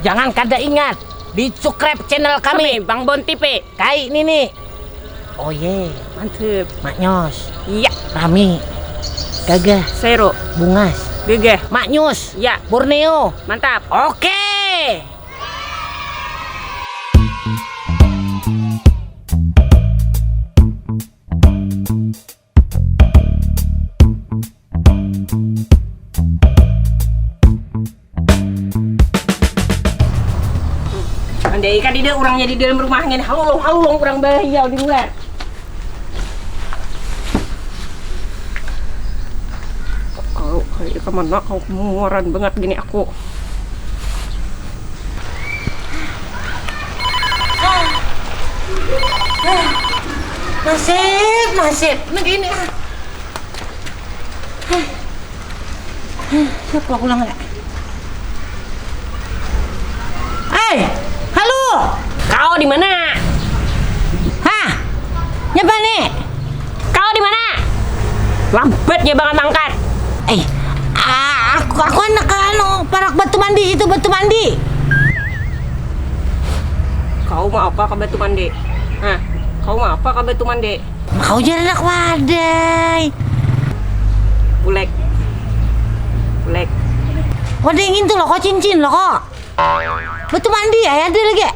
Jangan kada ingat di subscribe channel kami Bang Bon TV. Kai ini nih. Oh ye, Mantep. Maknyos, Iya. Rami, Gagah, Sero. Bungas, Gegeh. Maknyus, Ya. Borneo. Mantap. Oke. Andai kan dia orangnya di dalam rumahnya nih. Halo orang bahaya di luar. Kau kayak kemana kau kemuran banget gini aku. Nasib, begini. Siapa pulang ya? Halo. Kau di mana? Hah? Nyapa nih? Kau di mana? Lambat ya banget angkat. Aku anak parak batu mandi itu batu mandi. Kau mau apa ke batu mandi? Hah? Kau mau apa ke batu mandi? Kau jadi anak wadai. Bulek. Wadai ingin tuh lo kok cincin lo kok. Batu mandi ya ada lagi.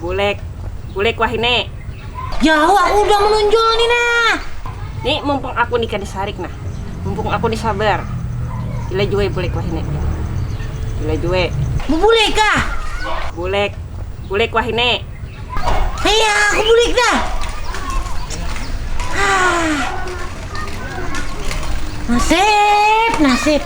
Bulek wahine. Jauh aku udah menonjol nih nah. Nih mumpung aku nikah di Sarik nah. Mumpung aku disabar. Gila juwe bulek wahine. Gila juwe. Boleh kah? Bulek wahine. Iya, aku boleh dah. Nasib.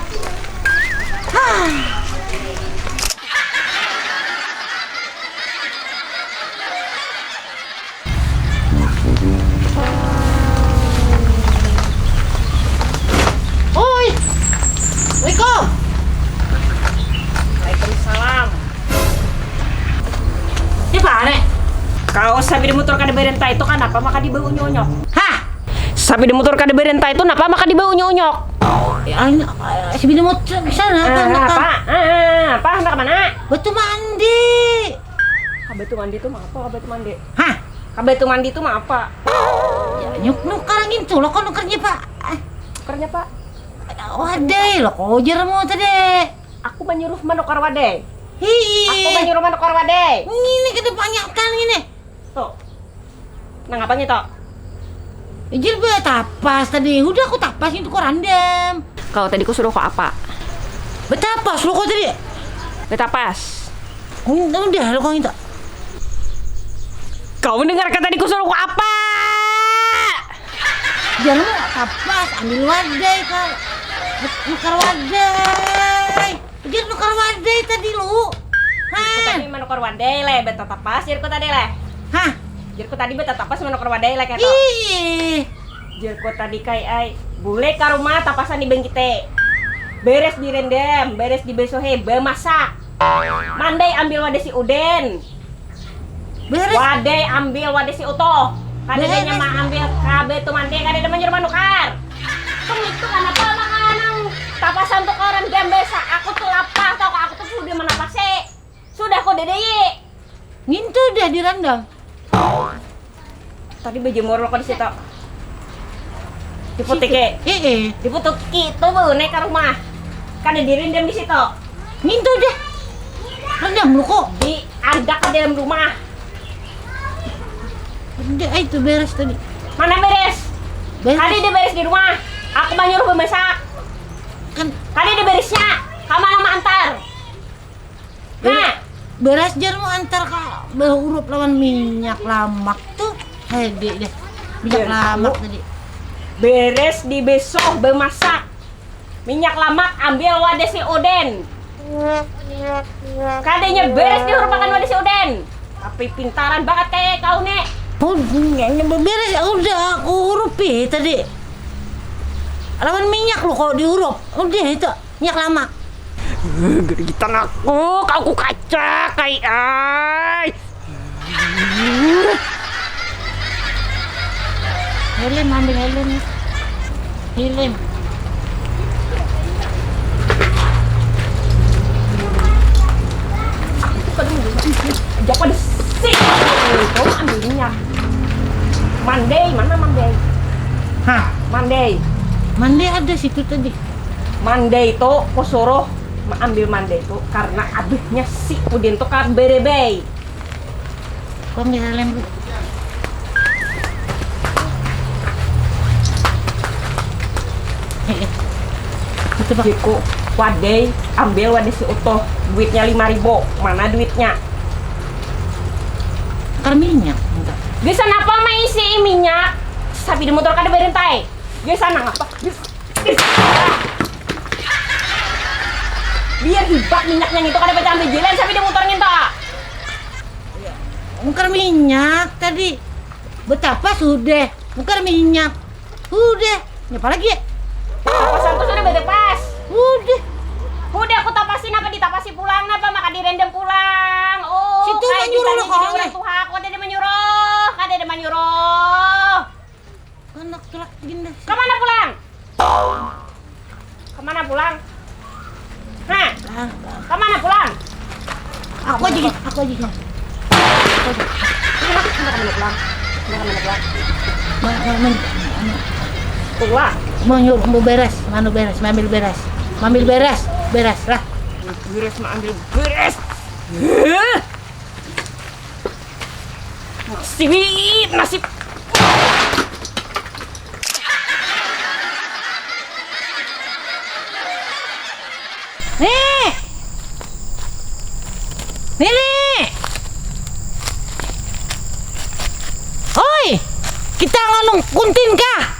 Oi. Assalamualaikum. Waalaikumsalam. Ini apa nek? Kau sabi di motor kada berenta itu kan apa maka dibau nyonyok. Hah? Sabi di motor kada berenta itu kenapa maka dibau nyonyok. Si bini mau ke sana Apa? Hendak mana? batu mandi. Kabatu mandi itu mah apa? Kabatu mandi. Hah? Kabatu mandi itu mah apa? Ya, nukarang itu lo kok nukernya pak. Kerja pak. Wadai lo kok ujar mau tadi. Aku menyuruh manukar wadai. Aku Hihi. menyuruh manukar wadai. Ini kita banyak kan ini. Tuh. Nah ngapanya toh? Ijil be tapas tadi. Udah aku tapas itu kok random. Kau tadi ku suruh kok apa? Betapas lo kok tadi. Betapas. Udah lo kok itu. Kau mendengar kata tadi ku suruh kok apa? Jangan lo tapas ambil wadai kak. Nukar wadai. Ijil nukar wadai tadi lo. Ku tadi manukar wadai le, betapas jirku tadi le. Hah? Jirku tadi betapas manukar wadai le kayak toh. Ih. Jirku tadi kayak ai bule ka rumah tapasan di bengkite. Beres direndam, beres dibesohe, bemasak. Mandai ambil wadah si Uden. Beres. Wadai ambil wadah si Utoh. Kadenya Beres. mah ambil kabe tu mandi kadenya mah nyuruh manukar. Kan itu kenapa makanan tapasan untuk orang gembesa. Aku tuh lapar tau kok aku tuh sudah menapase. Sudah kok dedei. Ngintu udah dirandam. Tadi bejemur lo kok di situ. Diputike. Diputuk itu bu naik ke rumah. Kan direndam di situ. Ngintu udah. Rendam lu kok. Diandak ke dalam rumah. Udah itu beres tadi. Mana beres? Beres. Tadi dia beres di rumah. Aku mah nyuruh bemasak. Kan Tadi dia beresnya. Kamu nama antar. Nah, beres jar mau antar ke berurup lawan minyak lamak tuh. Hede deh. Minyak Iya, lamak Bu. tadi. beres di besok bemasak. Minyak lamak ambil wadah si Uden. Kadenya beres di merupakan wadah si Uden. Tapi pintaran banget kayak kau nek. Oh, beres ya udah aku hurupi tadi. Lawan minyak lu kok diurup. Udah itu minyak lamak. Geritan aku, kau ku kaca kai ai. Helm ambil helm. Helm. Mande ada situ tadi. Mande itu aku suruh ambil mande itu karena abisnya si Udin tuh kan berebey. Kau ambil lem dulu. Itu Pak. Jiku wadai ambil wadai si utuh duitnya 5.000. Mana duitnya? Bakar minyak. Enggak. Di sana apa maisi minyak? Sapi di motor kada berentai. Di sana ngapa? Biar hibak minyaknya itu kada baca ambil jalan sapi di motornya itu. Bakar minyak tadi. Betapa sudah. Bakar minyak. Udah. Apa lagi ya? Tapasan tuh sudah betepas. Udah aku tapasin apa ditapasi pulang apa maka direndam pulang. Oh, situ kayak menyuruh ditanya lo jadi kau, orang tua aku ada menyuruh, ada menyuruh. Anak telak gini. Kemana pulang? Kemana pulang? Hah? Kemana pulang? Aku aja. Kemana pulang? Pulang. Mau nyuruh mau beres, ambil beres. Ambil beres lah. Beres mah ambil beres. Nasib. Nih. Oi, kita ngalung kuntin kah?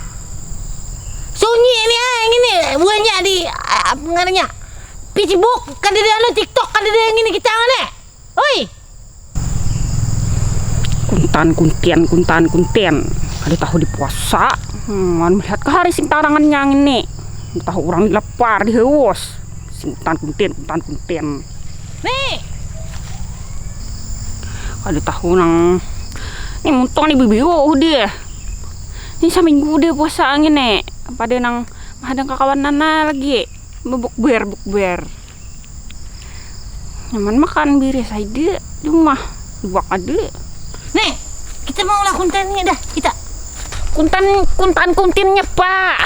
Sunyi ini yang ini buahnya di apa namanya? Facebook, kan ada anu TikTok, kan ada yang ini kita ngane. Oi. Kuntan. Ada tahu di puasa. Melihat ke hari sing tarangan yang ini. Tahu orang lapar diheus. Sing kuntan. Nih. Ada tahu nang ini muntong nih bibi dia. Ini seminggu dia puasa angin nih. Pada nang ada kawan nana lagi bukber. Nyaman makan biris aja di rumah. Buak ada. Nih, kita mau lah kontennya dah kita. Kuntinnya Pak.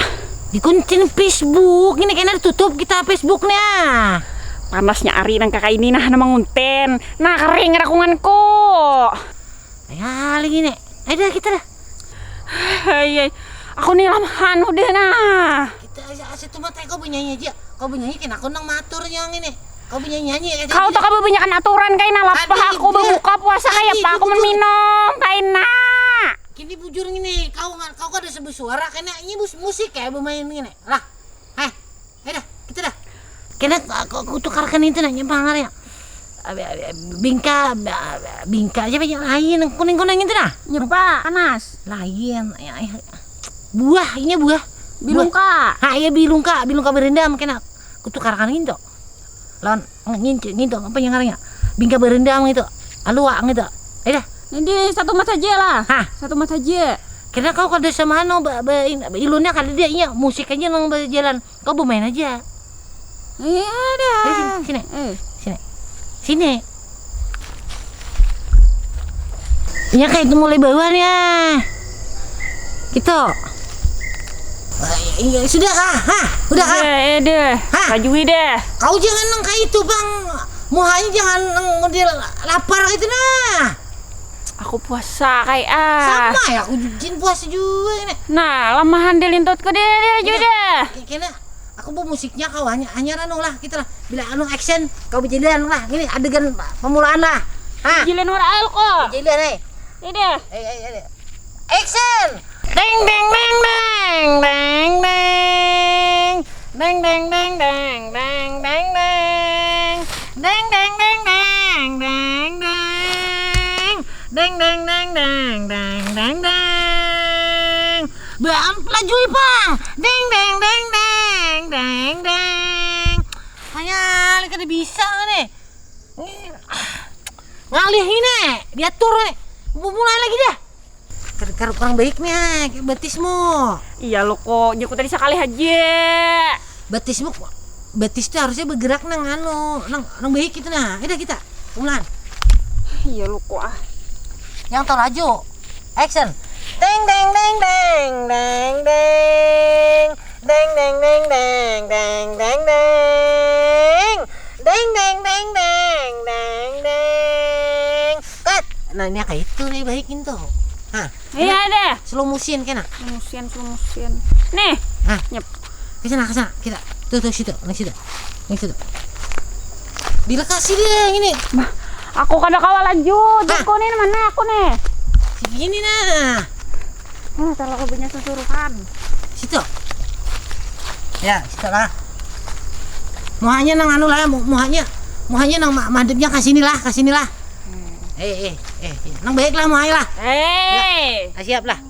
Di kuntin Facebook ini kayaknya tutup kita Facebooknya. Panasnya ari nang kakak ini nah mangunten. Nah kering rakunganku. Ya lagi nih. Ayo dah kita dah. Hai. Aku nih lamahan udah nah. Kita aja tuh mata kau bernyanyi aja. Kau bernyanyi kan aku nang matur yang ini. Kau bernyanyi. Kau tak kau banyakan aturan kayak lapah aku berbuka puasa kayak apa aku minum kayak Kini bujur gini. Kau ada sebut suara kena ini musik kayak bermain gini. Lah. Ayo dah kita dah. Kena aku tukarkan itu nanya pangar ya. Bingka aja banyak lain kuning itu dah. Nyepa panas. Lain buah ini buah Bilungka. Iya bilungka berendam kena kutukarkan itu. Lawan ngintu apa yang ngaranya? Bingka berendam gitu. Aluak gitu. Dah. Jadi satu mat saja lah. Satu mat saja. Kira kau kada sama ilunnya kada dia iya musik aja nang berjalan. Kau bermain aja. Iya dah. Sini. Ya kayak itu mulai bawahnya. Gitu. Sudah kah? Udah kah? Deh. Lajui deh. Kau jangan nang kayak itu bang. Muhanya jangan nang model lapar gitu nah. Aku puasa kayak Sama ya, aku jin puasa juga ini. Nah, lamahan delintot ke dia juga. Kena aku bawa musiknya kau hanya anu lah kita lah. Bila anu action kau berjalan lah. Ini adegan pemulaan lah. Jalan orang kok. Berjalan Ini. Action. Deng deng deng deng deng deng. Deng deng deng deng deng deng deng. Deng deng deng deng deng deng. Deng deng deng deng deng deng deng. Bang, laju Bang. Deng deng deng deng deng deng. Hayal, kada bisa nih. Ngalih ini, diatur nih. Mulai lagi dah. Kar kurang baik nih, batismu. Iya lo kok, jago tadi sekali aja. Batis tuh harusnya bergerak nang baik itu nah. Udah kita, ulan. Iya lo kok Yang tau laju. Action. Deng deng deng deng deng deng. Deng deng deng deng deng deng deng. Deng deng deng deng deng deng. Kat. Nah, ini kayak itu nih baikin tuh. Hah. Iya deh. Slow motion kan? Slow motion. Nih. Hah. Nyep. Ke sana kita. Tuh situ, di situ. Dilekasi deh ini. Bah, aku kada kawal lanjut. Aku nih mana aku nih? Segini nah. Kalau aku punya susuruhan. Situ. Ya, situ lah. Muhanya nang anu lah, muhanya nang madepnya ke sini lah. Nang baik lah muhanya lah. Ya, siap lah.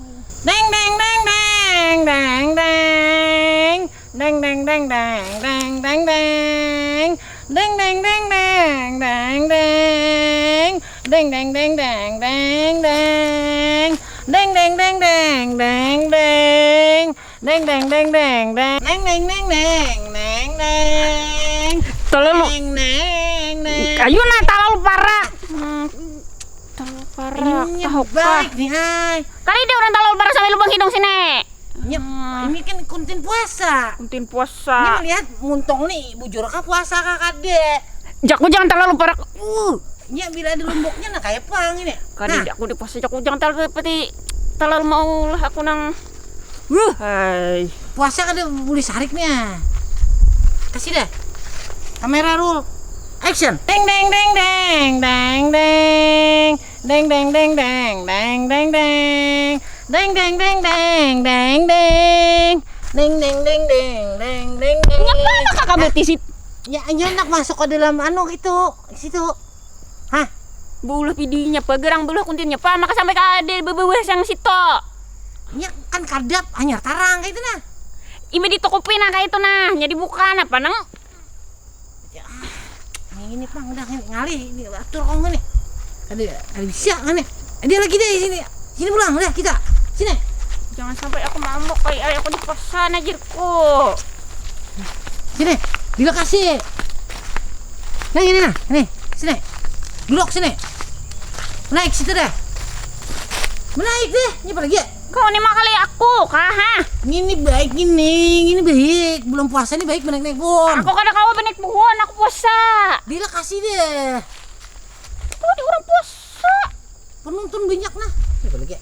Deng deng deng deng deng deng. Deng deng deng deng deng deng deng. Deng deng deng deng deng deng. Deng deng deng deng deng deng. Deng deng deng deng deng deng. Deng deng deng deng deng. Deng deng deng deng deng deng. Terlalu Deng deng deng. kayu nah terlalu parah. Terlalu parah. Ini Tahu baik nih, hai. Kali dia orang terlalu parah sampai lubang hidung sini. Ini kan konten puasa. Konten Ini puasa. melihat muntong nih bujur ka puasa kakak dek. Jakku jangan terlalu parah. Nya bila di lomboknya nah kayak pang ini. Kali aku di puasa jakku jangan terlalu mau lah aku nang. Hai. Puasa kan boleh sariknya. Kasih deh. Kamera roll. Action. Deng deng deng deng deng deng. Deng deng deng deng deng deng deng. Deng deng deng deng deng deng. Deng deng deng deng deng deng deng. Nyapa kakak betis itu? Ya, nyak masuk ke dalam anu gitu, situ. Hah? Bulah pidinya pagerang bulah kuntilnya pa maka sampai kade bebeweh sang situ. Nyak kan kadap hanya tarang kayak itu nah. Ime di toko pina kayak itu nah, jadi bukan apa nang? Ya, ini pang udah ngalih ini atur kong nih. Ada bisa kan nih? Dia lagi deh sini. Sini pulang udah kita. Sini. Jangan sampai aku mabok kayak aku di kosan ajirku. Sini. Di lokasi. Nah ini nah, ini. Sini. Duduk sini. Naik situ deh. Menaik deh. Ini apa lagi ya? Kau nih makali aku, kah? Ini baik ini baik. Belum puasa ini baik naik pun. Aku kada kau benek pohon, aku puasa. Di lokasi deh. Oh, di orang puasa. Penonton banyak nah. Ini apa lagi ya?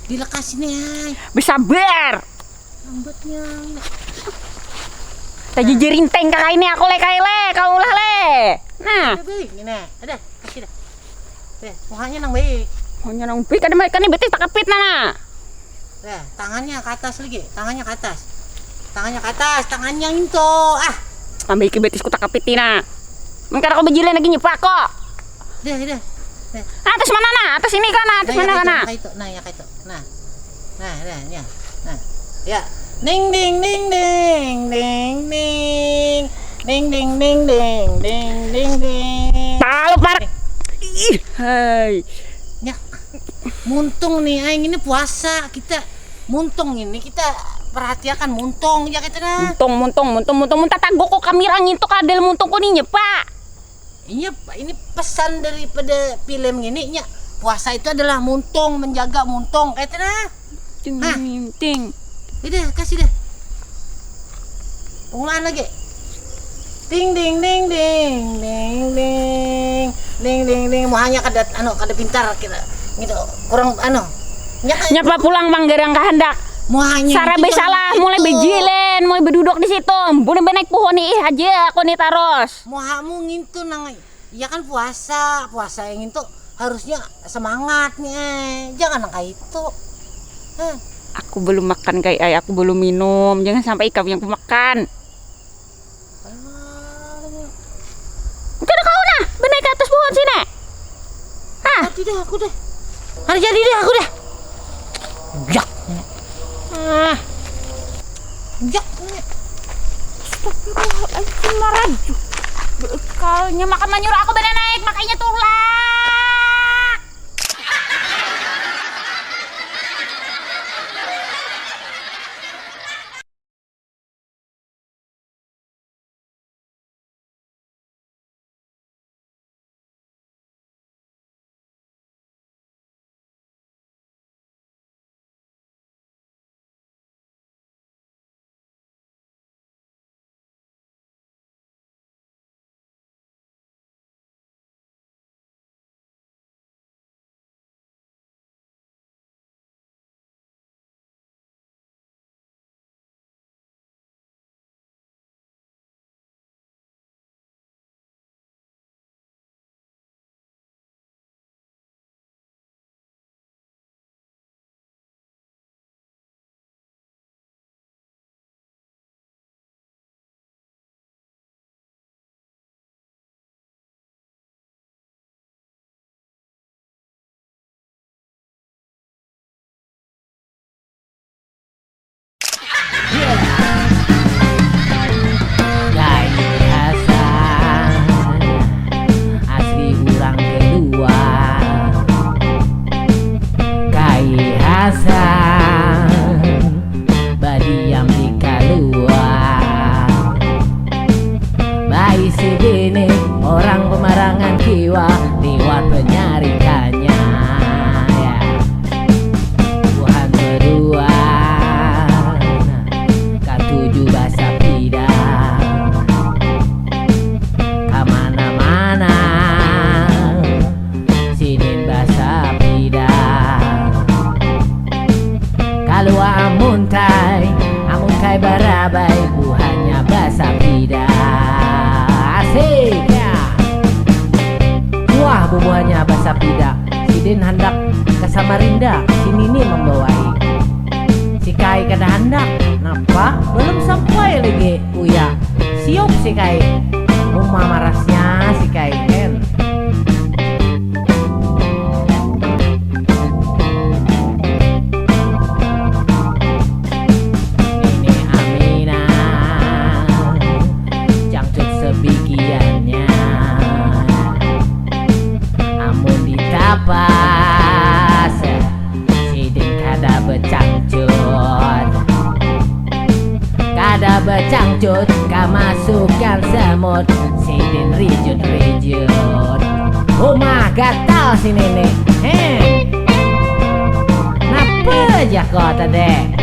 Di lokasi nih. Bersabar. Lambatnya. Tadi jerinteng kakak ini aku le kau ulah le. Nah, Ada baik ini nah. Ada kasih dah. Deh, muhanya nang baik. hanya nang pik ada mereka nih betis tak kepit nah. Nah, tangannya ke atas lagi, tangannya ke atas. Tangannya itu. Ah, Ambil ke betisku tak kepit tina. Mengkara kau bejilan lagi nyepak kok. dah. Atas mana nah? Atas ini kan, atas mana kan? Kayak itu. Nah, ya kayak itu. Nah. Ya. Nah. Ya. Ding ding ding ding ding ding. Ding ding ding ding ding ding ding. Terlalu parah. Ih, hai. Ya. Muntung nih, aing ini puasa kita. Muntung ini kita perhatikan muntung ya kita nah. Muntung tatago ko kamirang itu kadel muntung ko ninya pak. Iya, Pak, ini pesan daripada film ini nya. Puasa itu adalah muntung, menjaga muntung kayak itu nah. Ting. Udah, kasih deh. Pengulangan lagi. Ding ding ding ding ding ding. Ding ding ding muhanya kada pintar kita. Gitu. Kurang Nyapa pulang manggerang kehendak. muhanya. Sara itu salah kan mulai itu. bejilen, mulai berduduk di situ. Boleh benaik pohon nih aja aku nih taros. Muhamu ngintu nang. Ya kan puasa yang itu harusnya semangat nih. Jangan nang kayak itu. Aku belum makan kayak aku belum minum. Jangan sampai kau yang pemakan. Mungkin kau nah benaik ke atas pohon sini. Tidak aku deh. Hari jadi deh aku deh. Jak. Jak. Astagfirullahaladzim maraju. Bekalnya makan manyur aku benar naik makanya tulang. sini orang pemarangan kiwa lewat penyarikannya ya. Tuhan berdua katuju bahasa pidang kamana-mana sinin bahasa pidang kalau amun kai barabai buahnya bahasa pidang asik ya. Wah buahnya bahasa pidang sidin hendak ke Samarinda sini nih membawai si kai kada hendak napa belum sampai lagi uya siok si kai rumah marasnya si kai kan. Bikiannya amun ditapas sidin kada becangcut kamasukkan semut sidin rijut rumah gatal si nenek napa aja kau tadi